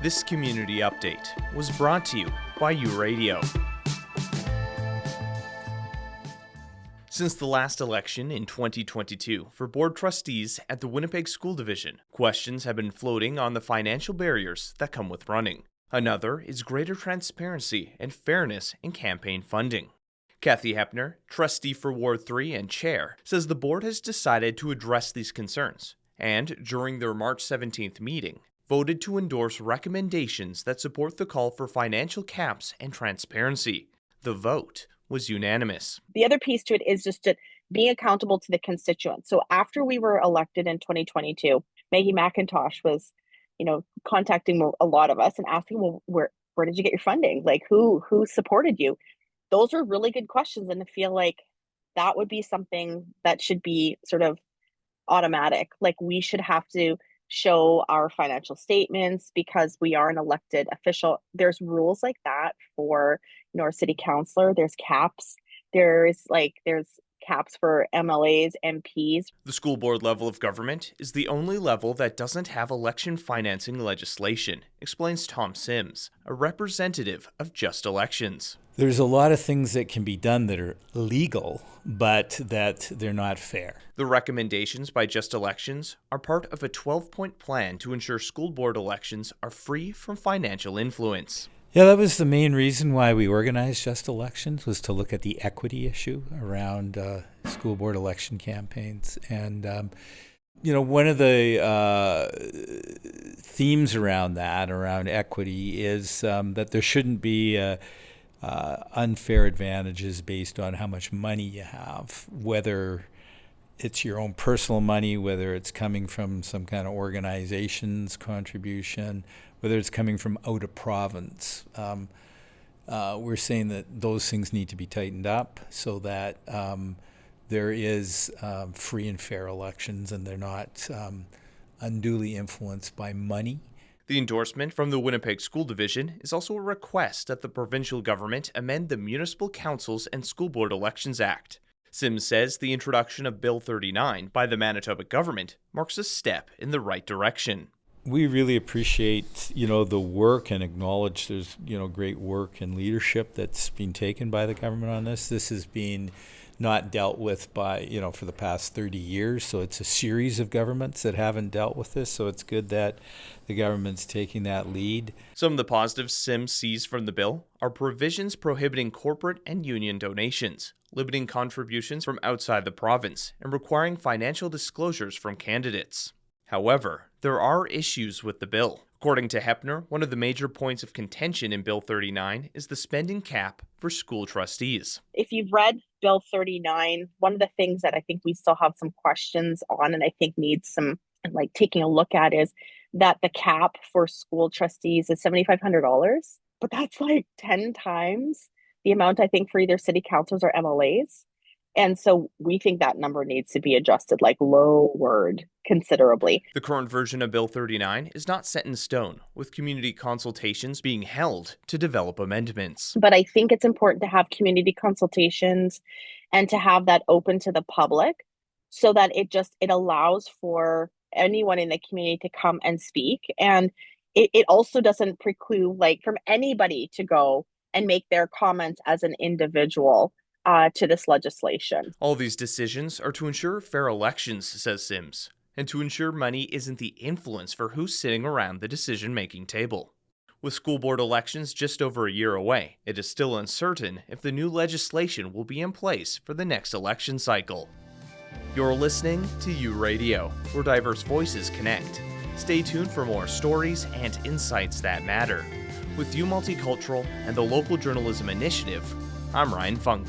This community update was brought to you by U-Radio. Since the last election in 2022 for board trustees at the Winnipeg School Division, questions have been floating on the financial barriers that come with running. Another is greater transparency and fairness in campaign funding. Kathy Heppner, trustee for Ward 3 and chair, says the board has decided to address these concerns and, during their March 17th meeting, voted to endorse recommendations that support the call for financial caps and transparency. The vote was unanimous. The other piece to it is just being accountable to the constituents. So after we were elected in 2022, Maggie McIntosh was, contacting a lot of us and asking, well, where did you get your funding? Like who supported you? Those are really good questions. And I feel like that would be something that should be sort of automatic. Like we should have to show our financial statements because we are an elected official. There's rules like that for, our city councillor. There's caps. There's caps for MLAs, MPs. The school board level of government is the only level that doesn't have election financing legislation, explains Tom Sims, a representative of Just Elections. There's a lot of things that can be done that are legal, but that they're not fair. The recommendations by Just Elections are part of a 12-point plan to ensure school board elections are free from financial influence. Yeah, that was the main reason why we organized Just Elections, was to look at the equity issue around school board election campaigns. And, one of the themes around equity is that there shouldn't be unfair advantages based on how much money you have, whether it's your own personal money, whether it's coming from some kind of organization's contribution, whether it's coming from out of province. We're saying that those things need to be tightened up so that there is free and fair elections and they're not unduly influenced by money. The endorsement from the Winnipeg School Division is also a request that the provincial government amend the Municipal Councils and School Board Elections Act. Sims says the introduction of Bill 39 by the Manitoba government marks a step in the right direction. We really appreciate, the work and acknowledge there's, great work and leadership that's been taken by the government on this. This has been not dealt with by, for the past 30 years. So it's a series of governments that haven't dealt with this. So it's good that the government's taking that lead. Some of the positives Sims sees from the bill are provisions prohibiting corporate and union donations, limiting contributions from outside the province, and requiring financial disclosures from candidates. However, there are issues with the bill. According to Heppner, one of the major points of contention in Bill 39 is the spending cap for school trustees. If you've read Bill 39, one of the things that I think we still have some questions on and I think needs some taking a look at is that the cap for school trustees is $7,500, but that's 10 times the amount I think for either city councils or MLAs. And so we think that number needs to be adjusted, lowered considerably. The current version of Bill 39 is not set in stone, with community consultations being held to develop amendments. But I think it's important to have community consultations and to have that open to the public so that it allows for anyone in the community to come and speak. And it also doesn't preclude from anybody to go and make their comments as an individual to this legislation. All these decisions are to ensure fair elections, says Sims, and to ensure money isn't the influence for who's sitting around the decision-making table. With school board elections just over a year away, it is still uncertain if the new legislation will be in place for the next election cycle. You're listening to U-Radio, where diverse voices connect. Stay tuned for more stories and insights that matter. With U Multicultural and the Local Journalism Initiative, I'm Ryan Funk.